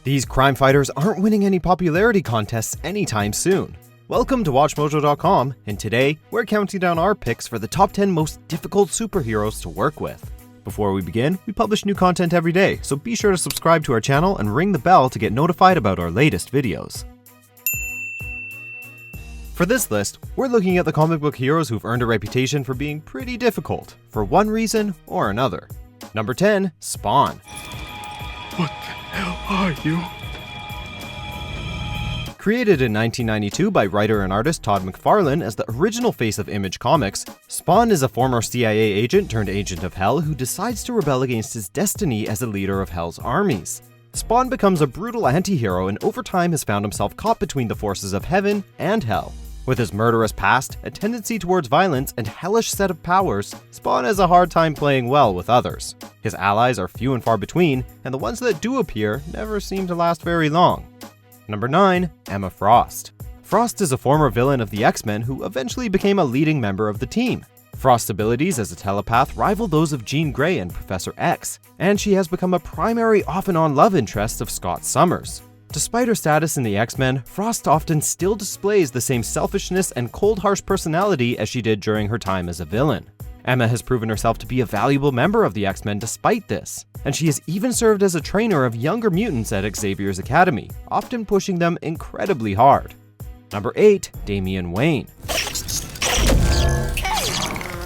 These crime fighters aren't winning any popularity contests anytime soon. Welcome to WatchMojo.com, and today we're counting down our picks for the top 10 most difficult superheroes to work with. Before we begin, we publish new content every day, so be sure to subscribe to our channel and ring the bell to get notified about our latest videos. For this list, we're looking at the comic book heroes who've earned a reputation for being pretty difficult, for one reason or another. Number 10, Spawn. What the hell are you? Created in 1992 by writer and artist Todd McFarlane as the original face of Image Comics, Spawn is a former CIA agent turned agent of Hell who decides to rebel against his destiny as a leader of Hell's armies. Spawn becomes a brutal anti-hero and over time has found himself caught between the forces of Heaven and Hell. With his murderous past, a tendency towards violence, and hellish set of powers, Spawn has a hard time playing well with others. His allies are few and far between, and the ones that do appear never seem to last very long. Number 9, Emma Frost. Frost is a former villain of the X-Men who eventually became a leading member of the team. Frost's abilities as a telepath rival those of Jean Grey and Professor X, and she has become a primary off-and-on love interest of Scott Summers. Despite her status in the X-Men, Frost often still displays the same selfishness and cold, harsh personality as she did during her time as a villain. Emma has proven herself to be a valuable member of the X-Men despite this, and she has even served as a trainer of younger mutants at Xavier's Academy, often pushing them incredibly hard. Number 8, Damian Wayne.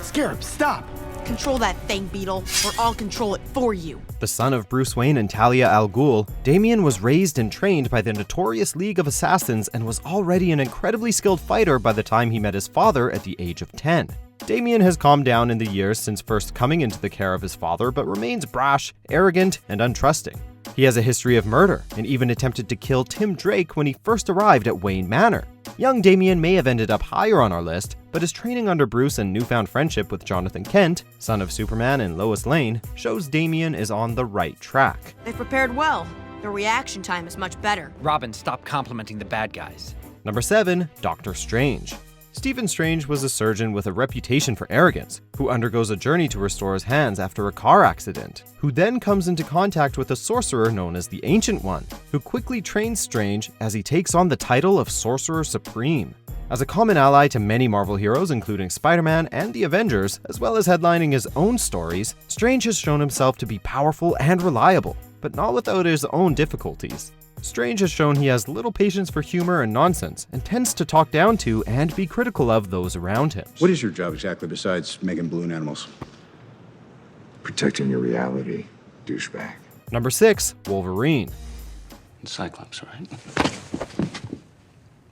Scarab, stop! Control that thing, Beetle, or I'll control it for you. The son of Bruce Wayne and Talia al Ghul, Damian was raised and trained by the notorious League of Assassins and was already an incredibly skilled fighter by the time he met his father at the age of 10. Damian has calmed down in the years since first coming into the care of his father, but remains brash, arrogant, and untrusting. He has a history of murder, and even attempted to kill Tim Drake when he first arrived at Wayne Manor. Young Damian may have ended up higher on our list, but his training under Bruce and newfound friendship with Jonathan Kent, son of Superman and Lois Lane, shows Damian is on the right track. They've prepared well. Their reaction time is much better. Robin, stop complimenting the bad guys. Number 7, Doctor Strange. Stephen Strange was a surgeon with a reputation for arrogance, who undergoes a journey to restore his hands after a car accident, who then comes into contact with a sorcerer known as the Ancient One, who quickly trains Strange as he takes on the title of Sorcerer Supreme. As a common ally to many Marvel heroes including Spider-Man and the Avengers, as well as headlining his own stories, Strange has shown himself to be powerful and reliable, but not without his own difficulties. Strange has shown he has little patience for humor and nonsense, and tends to talk down to and be critical of those around him. What is your job exactly besides making balloon animals? Protecting your reality, douchebag. Number 6, Wolverine. Cyclops, right?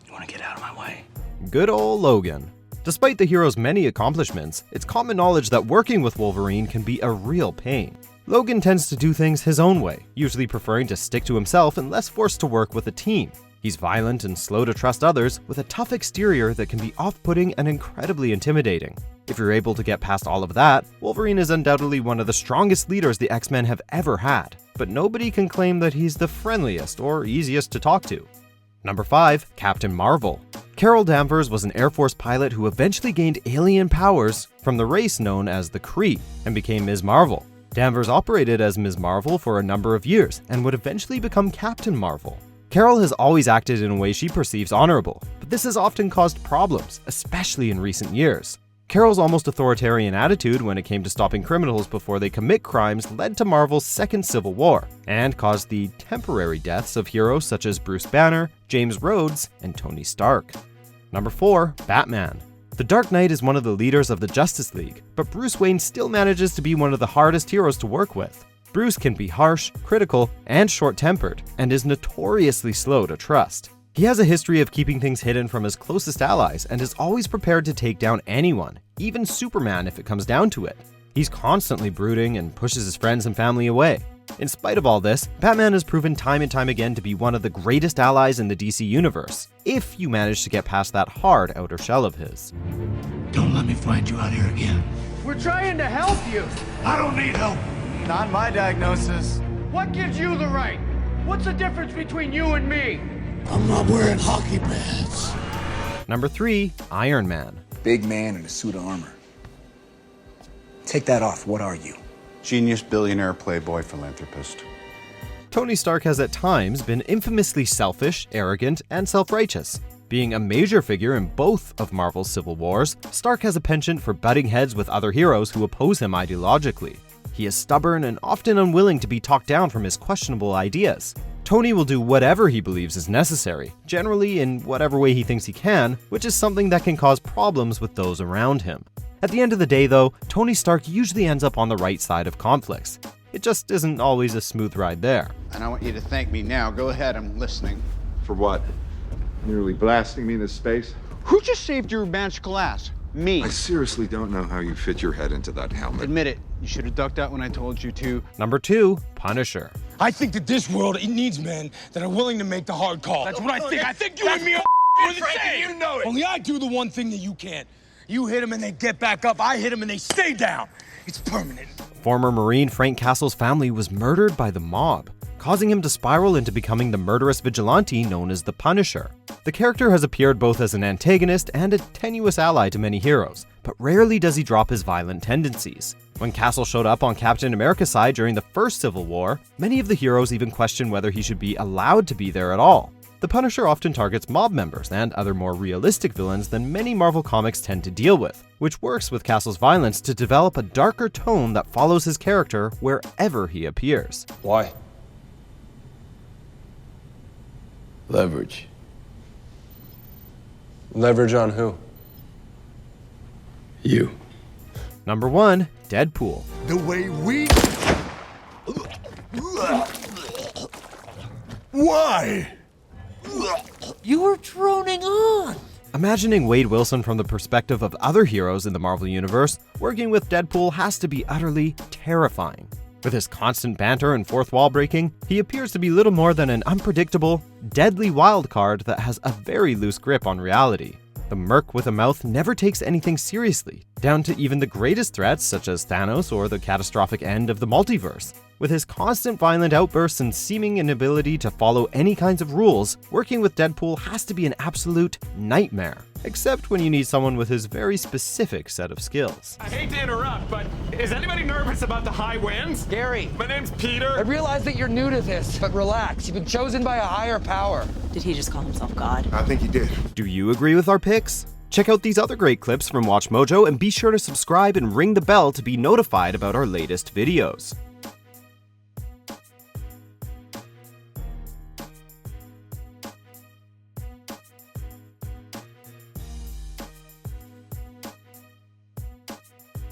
You want to get out of my way? Good ol' Logan. Despite the hero's many accomplishments, it's common knowledge that working with Wolverine can be a real pain. Logan tends to do things his own way, usually preferring to stick to himself unless forced to work with a team. He's violent and slow to trust others, with a tough exterior that can be off-putting and incredibly intimidating. If you're able to get past all of that, Wolverine is undoubtedly one of the strongest leaders the X-Men have ever had, but nobody can claim that he's the friendliest or easiest to talk to. Number 5, Captain Marvel. Carol Danvers was an Air Force pilot who eventually gained alien powers from the race known as the Kree and became Ms. Marvel. Danvers operated as Ms. Marvel for a number of years and would eventually become Captain Marvel. Carol has always acted in a way she perceives honorable, but this has often caused problems, especially in recent years. Carol's almost authoritarian attitude when it came to stopping criminals before they commit crimes led to Marvel's second Civil War, and caused the temporary deaths of heroes such as Bruce Banner, James Rhodes, and Tony Stark. Number 4, Batman. The Dark Knight is one of the leaders of the Justice League, but Bruce Wayne still manages to be one of the hardest heroes to work with. Bruce can be harsh, critical, and short-tempered, and is notoriously slow to trust. He has a history of keeping things hidden from his closest allies and is always prepared to take down anyone, even Superman if it comes down to it. He's constantly brooding and pushes his friends and family away. In spite of all this, Batman has proven time and time again to be one of the greatest allies in the DC universe, if you manage to get past that hard outer shell of his. Don't let me find you out here again. We're trying to help you! I don't need help. Not my diagnosis. What gives you the right? What's the difference between you and me? I'm not wearing hockey pads. Number 3, Iron Man. Big man in a suit of armor. Take that off, what are you? Genius, billionaire, playboy, philanthropist. Tony Stark has at times been infamously selfish, arrogant, and self-righteous. Being a major figure in both of Marvel's Civil Wars, Stark has a penchant for butting heads with other heroes who oppose him ideologically. He is stubborn and often unwilling to be talked down from his questionable ideas. Tony will do whatever he believes is necessary, generally in whatever way he thinks he can, which is something that can cause problems with those around him. At the end of the day though, Tony Stark usually ends up on the right side of conflicts. It just isn't always a smooth ride there. And I want you to thank me now. Go ahead, I'm listening. For what? Nearly blasting me into space? Who just saved your magical ass? Me. I seriously don't know how you fit your head into that helmet. Admit it. You should have ducked out when I told you to. Number 2, Punisher. I think that this world, it needs men that are willing to make the hard call. That's what I think. I think you and me are the same. You know it. Only I do the one thing that you can't. You hit them and they get back up. I hit them and they stay down. It's permanent. Former Marine Frank Castle's family was murdered by the mob, causing him to spiral into becoming the murderous vigilante known as the Punisher. The character has appeared both as an antagonist and a tenuous ally to many heroes, but rarely does he drop his violent tendencies. When Castle showed up on Captain America's side during the first Civil War, many of the heroes even questioned whether he should be allowed to be there at all. The Punisher often targets mob members and other more realistic villains than many Marvel comics tend to deal with, which works with Castle's violence to develop a darker tone that follows his character wherever he appears. Why? Leverage. Leverage on who? You. Number 1, Deadpool. The way we... Why? You were droning on. Imagining Wade Wilson from the perspective of other heroes in the Marvel Universe, working with Deadpool has to be utterly terrifying. With his constant banter and fourth wall breaking, he appears to be little more than an unpredictable, deadly wild card that has a very loose grip on reality. The merc with a mouth never takes anything seriously, down to even the greatest threats such as Thanos or the catastrophic end of the multiverse. With his constant violent outbursts and seeming inability to follow any kinds of rules, working with Deadpool has to be an absolute nightmare. Except when you need someone with his very specific set of skills. I hate to interrupt, but is anybody nervous about the high winds? Gary, My name's Peter. I realize that you're new to this, but relax. You've been chosen by a higher power. Did he just call himself God? I think he did. Do you agree with our picks? Check out these other great clips from WatchMojo and be sure to subscribe and ring the bell to be notified about our latest videos.